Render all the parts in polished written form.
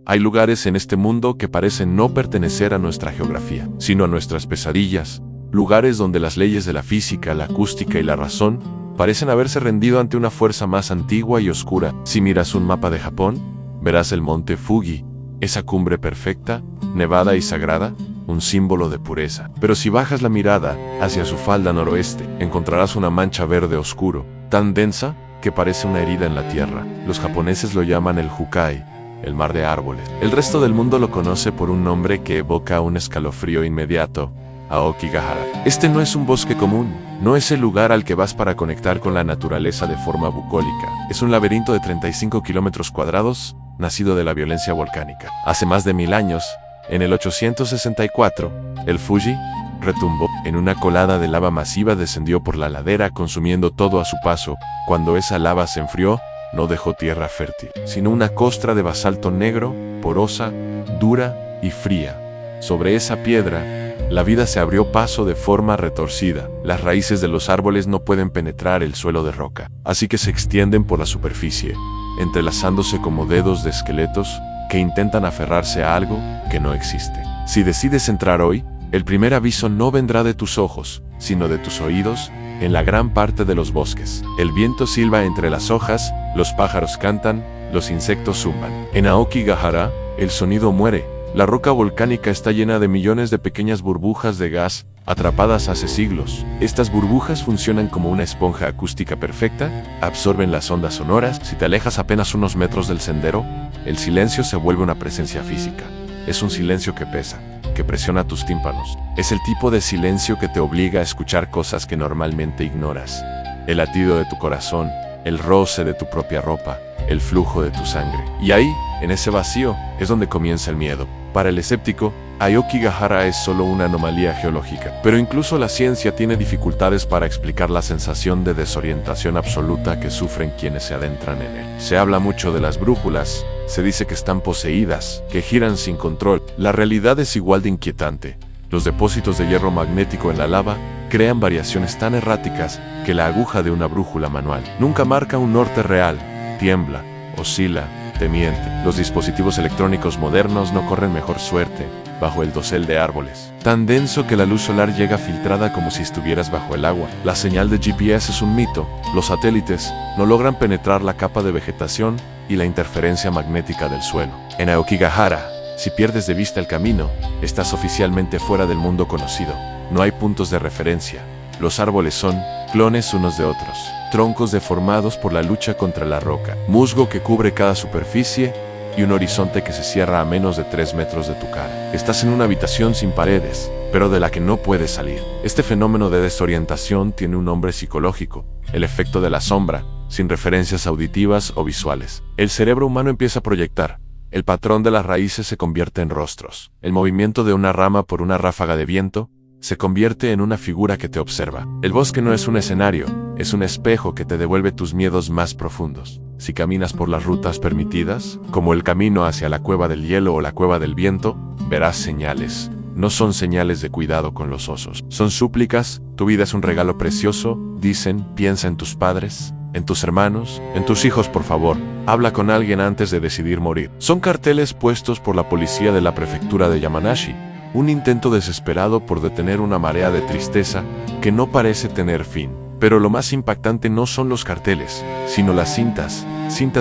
Hay lugares en este mundo que parecen no pertenecer a nuestra geografía, sino a nuestras pesadillas, lugares donde las leyes de la física, la acústica y la razón parecen haberse rendido ante una fuerza más antigua y oscura. Si miras un mapa de Japón, verás el monte Fuji, esa cumbre perfecta, nevada y sagrada, un símbolo de pureza. Pero si bajas la mirada hacia su falda noroeste, encontrarás una mancha verde oscuro, tan densa que parece una herida en la tierra. Los japoneses lo llaman el Hukai, el mar de árboles. El resto del mundo lo conoce por un nombre que evoca un escalofrío inmediato: Aokigahara. Este no es un bosque común, no es el lugar al que vas para conectar con la naturaleza de forma bucólica. Es un laberinto de 35 kilómetros cuadrados, nacido de la violencia volcánica. Hace más de 1000 años, en el 864, el Fuji retumbó. En una colada de lava masiva descendió por la ladera, consumiendo todo a su paso. Cuando esa lava se enfrió, no dejó tierra fértil, sino una costra de basalto negro, porosa, dura y fría. Sobre esa piedra, la vida se abrió paso de forma retorcida. Las raíces de los árboles no pueden penetrar el suelo de roca, así que se extienden por la superficie, entrelazándose como dedos de esqueletos que intentan aferrarse a algo que no existe. Si decides entrar hoy, el primer aviso no vendrá de tus ojos, sino de tus oídos. En la gran parte de los bosques, el viento silba entre las hojas, los pájaros cantan, los insectos zumban. En Aokigahara, el sonido muere. La roca volcánica está llena de millones de pequeñas burbujas de gas, atrapadas hace siglos. Estas burbujas funcionan como una esponja acústica perfecta, absorben las ondas sonoras. Si te alejas apenas unos metros del sendero, el silencio se vuelve una presencia física. Es un silencio que pesa, que presiona tus tímpanos. Es el tipo de silencio que te obliga a escuchar cosas que normalmente ignoras. El latido de tu corazón, el roce de tu propia ropa, el flujo de tu sangre. Y ahí, en ese vacío, es donde comienza el miedo. Para el escéptico, Aokigahara es solo una anomalía geológica. Pero incluso la ciencia tiene dificultades para explicar la sensación de desorientación absoluta que sufren quienes se adentran en él. Se habla mucho de las brújulas, se dice que están poseídas, que giran sin control. La realidad es igual de inquietante. Los depósitos de hierro magnético en la lava crean variaciones tan erráticas que la aguja de una brújula manual nunca marca un norte real. Tiembla, oscila, te miente. Los dispositivos electrónicos modernos no corren mejor suerte bajo el dosel de árboles, tan denso que la luz solar llega filtrada como si estuvieras bajo el agua. La señal de GPS es un mito. Los satélites no logran penetrar la capa de vegetación y la interferencia magnética del suelo. En Aokigahara, si pierdes de vista el camino, estás oficialmente fuera del mundo conocido. No hay puntos de referencia. Los árboles son clones unos de otros, troncos deformados por la lucha contra la roca, musgo que cubre cada superficie y un horizonte que se cierra a menos de 3 metros de tu cara. Estás en una habitación sin paredes, pero de la que no puedes salir. Este fenómeno de desorientación tiene un nombre psicológico: el efecto de la sombra, sin referencias auditivas o visuales. El cerebro humano empieza a proyectar. El patrón de las raíces se convierte en rostros. El movimiento de una rama por una ráfaga de viento se convierte en una figura que te observa. El bosque no es un escenario, es un espejo que te devuelve tus miedos más profundos. Si caminas por las rutas permitidas, como el camino hacia la cueva del hielo o la cueva del viento, verás señales. No son señales de cuidado con los osos. Son súplicas. Tu vida es un regalo precioso. Dicen, piensa en tus padres, en tus hermanos, en tus hijos, por favor. Habla con alguien antes de decidir morir. Son carteles puestos por la policía de la prefectura de Yamanashi. Un intento desesperado por detener una marea de tristeza que no parece tener fin. Pero lo más impactante no son los carteles, sino las cintas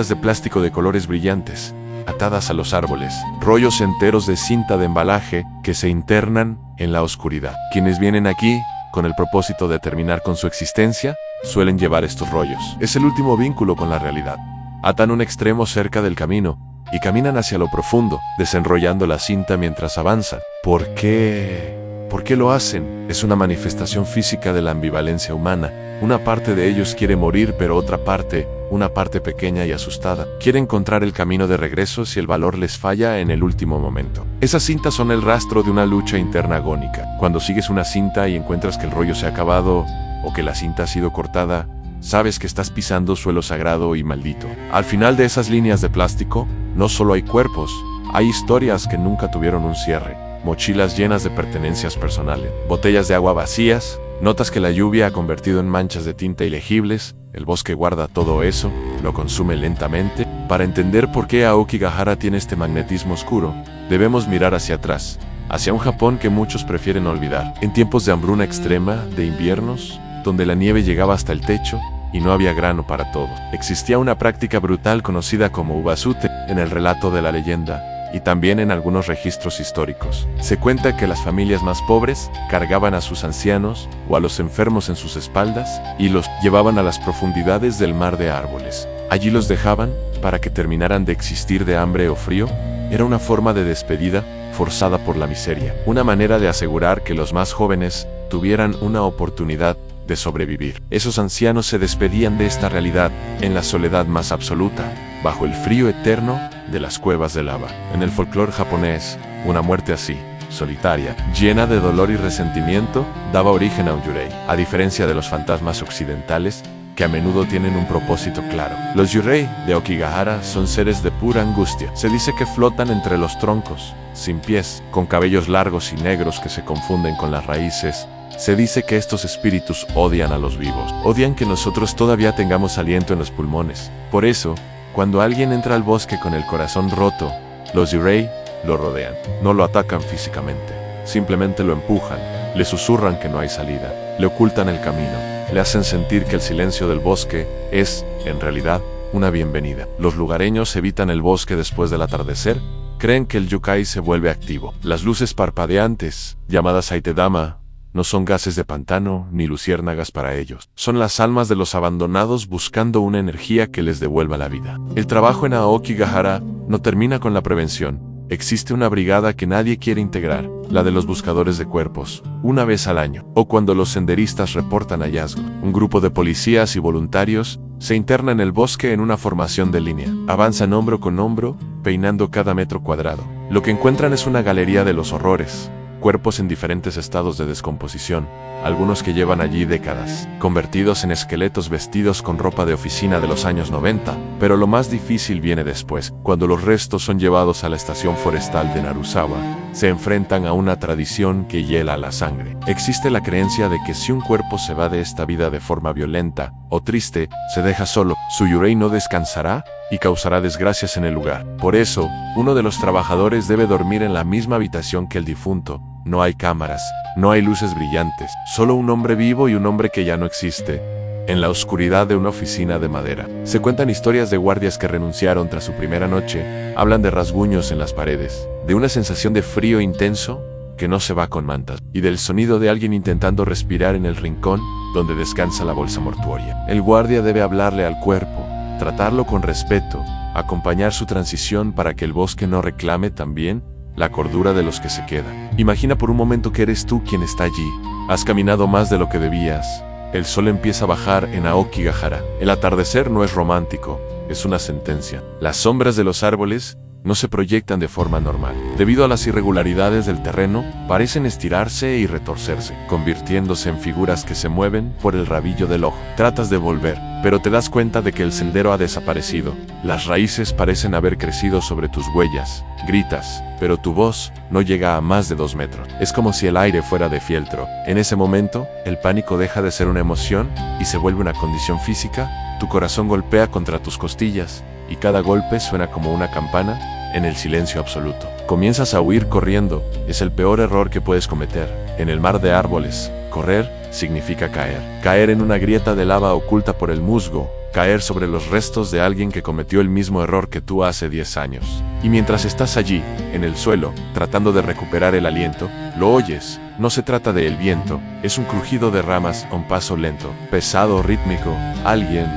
de plástico de colores brillantes, atadas a los árboles, rollos enteros de cinta de embalaje que se internan en la oscuridad. Quienes vienen aquí, con el propósito de terminar con su existencia, suelen llevar estos rollos. Es el último vínculo con la realidad. Atan un extremo cerca del camino y caminan hacia lo profundo, desenrollando la cinta mientras avanzan. ¿Por qué? ¿Por qué lo hacen? Es una manifestación física de la ambivalencia humana. Una parte de ellos quiere morir, pero otra parte, una parte pequeña y asustada, quiere encontrar el camino de regreso si el valor les falla en el último momento. Esas cintas son el rastro de una lucha interna agónica. Cuando sigues una cinta y encuentras que el rollo se ha acabado o que la cinta ha sido cortada, sabes que estás pisando suelo sagrado y maldito. Al final de esas líneas de plástico, no solo hay cuerpos, hay historias que nunca tuvieron un cierre. Mochilas llenas de pertenencias personales, botellas de agua vacías, Notas que la lluvia ha convertido en manchas de tinta ilegibles, el bosque guarda todo eso, lo consume lentamente. Para entender por qué Aokigahara tiene este magnetismo oscuro, debemos mirar hacia atrás, hacia un Japón que muchos prefieren olvidar. En tiempos de hambruna extrema, de inviernos, donde la nieve llegaba hasta el techo y no había grano para todos, existía una práctica brutal conocida como ubasute en el relato de la leyenda y también en algunos registros históricos. Se cuenta que las familias más pobres cargaban a sus ancianos o a los enfermos en sus espaldas y los llevaban a las profundidades del mar de árboles. Allí los dejaban para que terminaran de existir de hambre o frío. Era una forma de despedida forzada por la miseria, una manera de asegurar que los más jóvenes tuvieran una oportunidad de sobrevivir. Esos ancianos se despedían de esta realidad en la soledad más absoluta, bajo el frío eterno de las cuevas de lava. En el folclore japonés, una muerte así, solitaria, llena de dolor y resentimiento, daba origen a un yurei. A diferencia de los fantasmas occidentales, que a menudo tienen un propósito claro. Los yurei de Aokigahara son seres de pura angustia. Se dice que flotan entre los troncos, sin pies, con cabellos largos y negros que se confunden con las raíces. Se dice que estos espíritus odian a los vivos, odian que nosotros todavía tengamos aliento en los pulmones. Por eso, cuando alguien entra al bosque con el corazón roto, los yurei lo rodean. No lo atacan físicamente, simplemente lo empujan, le susurran que no hay salida, le ocultan el camino, le hacen sentir que el silencio del bosque es, en realidad, una bienvenida. Los lugareños evitan el bosque después del atardecer, creen que el yokai se vuelve activo. Las luces parpadeantes, llamadas Aitedama, no son gases de pantano ni luciérnagas para ellos. Son las almas de los abandonados buscando una energía que les devuelva la vida. El trabajo en Aokigahara no termina con la prevención. Existe una brigada que nadie quiere integrar, la de los buscadores de cuerpos, una vez al año, o cuando los senderistas reportan hallazgos. Un grupo de policías y voluntarios se interna en el bosque en una formación de línea. Avanzan hombro con hombro, peinando cada metro cuadrado. Lo que encuentran es una galería de los horrores. Cuerpos en diferentes estados de descomposición, algunos que llevan allí décadas, convertidos en esqueletos vestidos con ropa de oficina de los años 90, pero lo más difícil viene después, cuando los restos son llevados a la estación forestal de Narusawa, se enfrentan a una tradición que hiela la sangre. Existe la creencia de que si un cuerpo se va de esta vida de forma violenta o triste, se deja solo, su yurei no descansará y causará desgracias en el lugar. Por eso, uno de los trabajadores debe dormir en la misma habitación que el difunto. No hay cámaras, no hay luces brillantes, solo un hombre vivo y un hombre que ya no existe, en la oscuridad de una oficina de madera. Se cuentan historias de guardias que renunciaron tras su primera noche, hablan de rasguños en las paredes, de una sensación de frío intenso que no se va con mantas, y del sonido de alguien intentando respirar en el rincón donde descansa la bolsa mortuoria. El guardia debe hablarle al cuerpo, tratarlo con respeto, acompañar su transición para que el bosque no reclame también la cordura de los que se quedan. Imagina por un momento que eres tú quien está allí. Has caminado más de lo que debías. El sol empieza a bajar en Aokigahara. El atardecer no es romántico, es una sentencia. Las sombras de los árboles no se proyectan de forma normal. Debido a las irregularidades del terreno, parecen estirarse y retorcerse, convirtiéndose en figuras que se mueven por el rabillo del ojo. Tratas de volver, pero te das cuenta de que el sendero ha desaparecido. Las raíces parecen haber crecido sobre tus huellas. Gritas, pero tu voz no llega a más de 2 metros. Es como si el aire fuera de fieltro. En ese momento, el pánico deja de ser una emoción y se vuelve una condición física. Tu corazón golpea contra tus costillas y cada golpe suena como una campana en el silencio absoluto. Comienzas a huir corriendo. Es el peor error que puedes cometer. En el mar de árboles, correr significa caer. Caer en una grieta de lava oculta por el musgo. Caer sobre los restos de alguien que cometió el mismo error que tú hace 10 años. Y mientras estás allí, en el suelo, tratando de recuperar el aliento, lo oyes. No se trata de el viento, es un crujido de ramas a un paso lento, pesado, rítmico. Alguien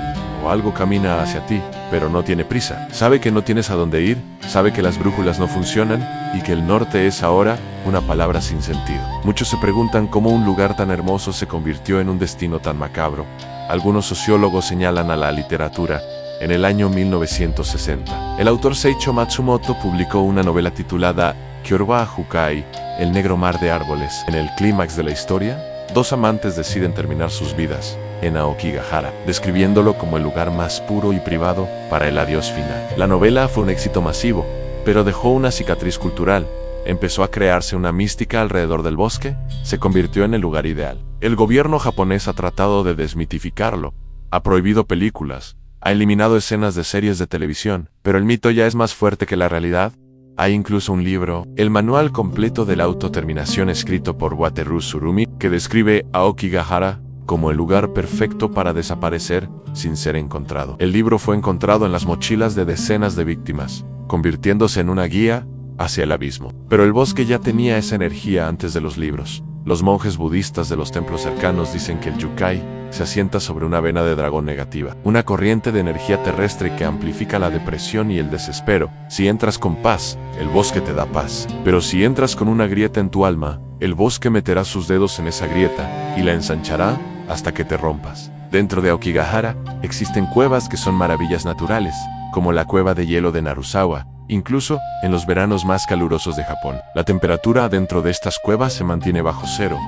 o algo camina hacia ti, pero no tiene prisa. Sabe que no tienes a dónde ir, sabe que las brújulas no funcionan y que el norte es ahora una palabra sin sentido. Muchos se preguntan cómo un lugar tan hermoso se convirtió en un destino tan macabro. Algunos sociólogos señalan a la literatura. En el año 1960, el autor Seicho Matsumoto publicó una novela titulada Kyorwa Hukai, El negro mar de árboles. En el clímax de la historia, 2 amantes deciden terminar sus vidas en Aokigahara, describiéndolo como el lugar más puro y privado para el adiós final. La novela fue un éxito masivo, pero dejó una cicatriz cultural. empezó a crearse una mística alrededor del bosque, se convirtió en el lugar ideal. El gobierno japonés ha tratado de desmitificarlo, ha prohibido películas, ha eliminado escenas de series de televisión, pero el mito ya es más fuerte que la realidad. Hay incluso un libro, el Manual Completo de la Autodeterminación, escrito por Wataru Tsurumi, que describe a Aokigahara como el lugar perfecto para desaparecer sin ser encontrado. El libro fue encontrado en las mochilas de decenas de víctimas, convirtiéndose en una guía hacia el abismo. Pero el bosque ya tenía esa energía antes de los libros. Los monjes budistas de los templos cercanos dicen que el yukai se asienta sobre una vena de dragón negativa, una corriente de energía terrestre que amplifica la depresión y el desespero. Si entras con paz, el bosque te da paz. Pero si entras con una grieta en tu alma, el bosque meterá sus dedos en esa grieta y la ensanchará hasta que te rompas. Dentro de Aokigahara existen cuevas que son maravillas naturales, como la cueva de hielo de Narusawa, incluso en los veranos más calurosos de Japón. La temperatura dentro de estas cuevas se mantiene bajo cero.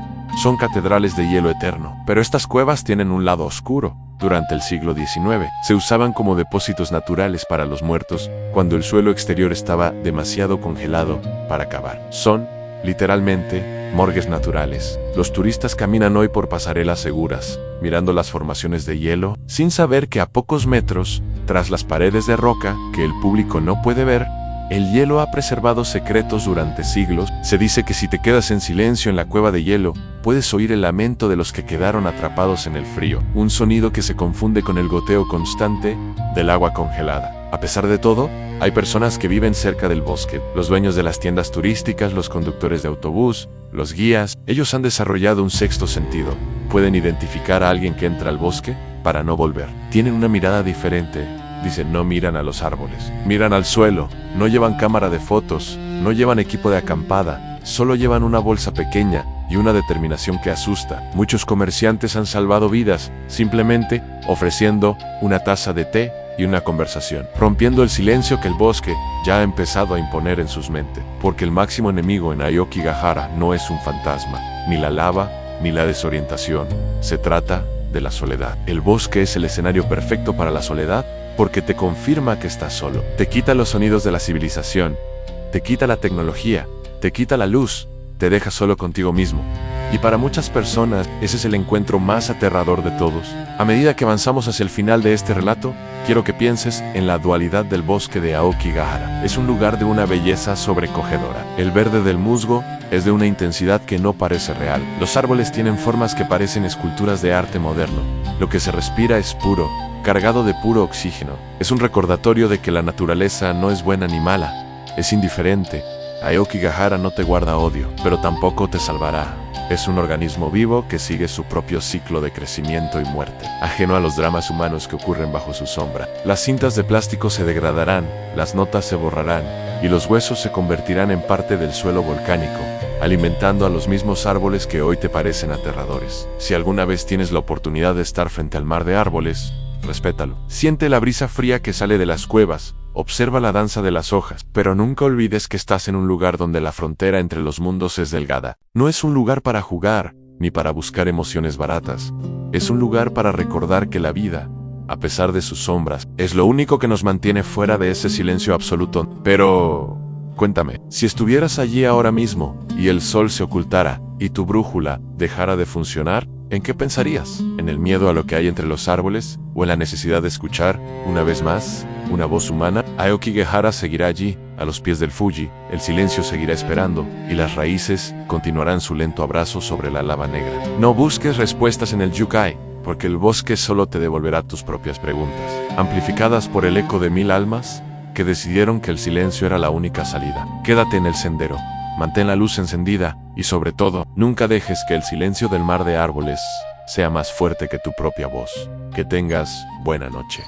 Son catedrales de hielo eterno, pero estas cuevas tienen un lado oscuro. Durante el siglo XIX, se usaban como depósitos naturales para los muertos, cuando el suelo exterior estaba demasiado congelado para cavar. Son, literalmente, morgues naturales. Los turistas caminan hoy por pasarelas seguras, mirando las formaciones de hielo, sin saber que a pocos metros, tras las paredes de roca, que el público no puede ver, el hielo ha preservado secretos durante siglos. Se dice que si te quedas en silencio en la cueva de hielo, puedes oír el lamento de los que quedaron atrapados en el frío, un sonido que se confunde con el goteo constante del agua congelada. A pesar de todo, hay personas que viven cerca del bosque, los dueños de las tiendas turísticas, los conductores de autobús, los guías. Ellos han desarrollado un sexto sentido. Pueden identificar a alguien que entra al bosque para no volver. Tienen una mirada diferente. Dicen, no miran a los árboles, miran al suelo, no llevan cámara de fotos, no llevan equipo de acampada, solo llevan una bolsa pequeña y una determinación que asusta. Muchos comerciantes han salvado vidas simplemente ofreciendo una taza de té y una conversación, rompiendo el silencio que el bosque ya ha empezado a imponer en sus mentes. Porque el máximo enemigo en Aokigahara no es un fantasma, ni la lava, ni la desorientación. Se trata de la soledad. El bosque es el escenario perfecto para la soledad, porque te confirma que estás solo. Te quita los sonidos de la civilización, te quita la tecnología, te quita la luz, te deja solo contigo mismo. Y para muchas personas, ese es el encuentro más aterrador de todos. A medida que avanzamos hacia el final de este relato, quiero que pienses en la dualidad del bosque de Aokigahara. Es un lugar de una belleza sobrecogedora. El verde del musgo es de una intensidad que no parece real. Los árboles tienen formas que parecen esculturas de arte moderno. Lo que se respira es puro, cargado de puro oxígeno. Es un recordatorio de que la naturaleza no es buena ni mala, es indiferente. Aokigahara no te guarda odio, pero tampoco te salvará. Es un organismo vivo que sigue su propio ciclo de crecimiento y muerte, ajeno a los dramas humanos que ocurren bajo su sombra. Las cintas de plástico se degradarán, las notas se borrarán, y los huesos se convertirán en parte del suelo volcánico, alimentando a los mismos árboles que hoy te parecen aterradores. Si alguna vez tienes la oportunidad de estar frente al mar de árboles, respétalo. Siente la brisa fría que sale de las cuevas, observa la danza de las hojas, pero nunca olvides que estás en un lugar donde la frontera entre los mundos es delgada. No es un lugar para jugar, ni para buscar emociones baratas. Es un lugar para recordar que la vida, a pesar de sus sombras, es lo único que nos mantiene fuera de ese silencio absoluto. Pero, cuéntame, si estuvieras allí ahora mismo, y el sol se ocultara, y tu brújula dejara de funcionar, ¿en qué pensarías? ¿En el miedo a lo que hay entre los árboles? ¿O en la necesidad de escuchar, una vez más, una voz humana? Aokigahara seguirá allí, a los pies del Fuji, el silencio seguirá esperando, y las raíces continuarán su lento abrazo sobre la lava negra. No busques respuestas en el yukai, porque el bosque solo te devolverá tus propias preguntas, amplificadas por el eco de 1000 almas que decidieron que el silencio era la única salida. Quédate en el sendero, mantén la luz encendida, y sobre todo, nunca dejes que el silencio del mar de árboles sea más fuerte que tu propia voz. Que tengas buena noche.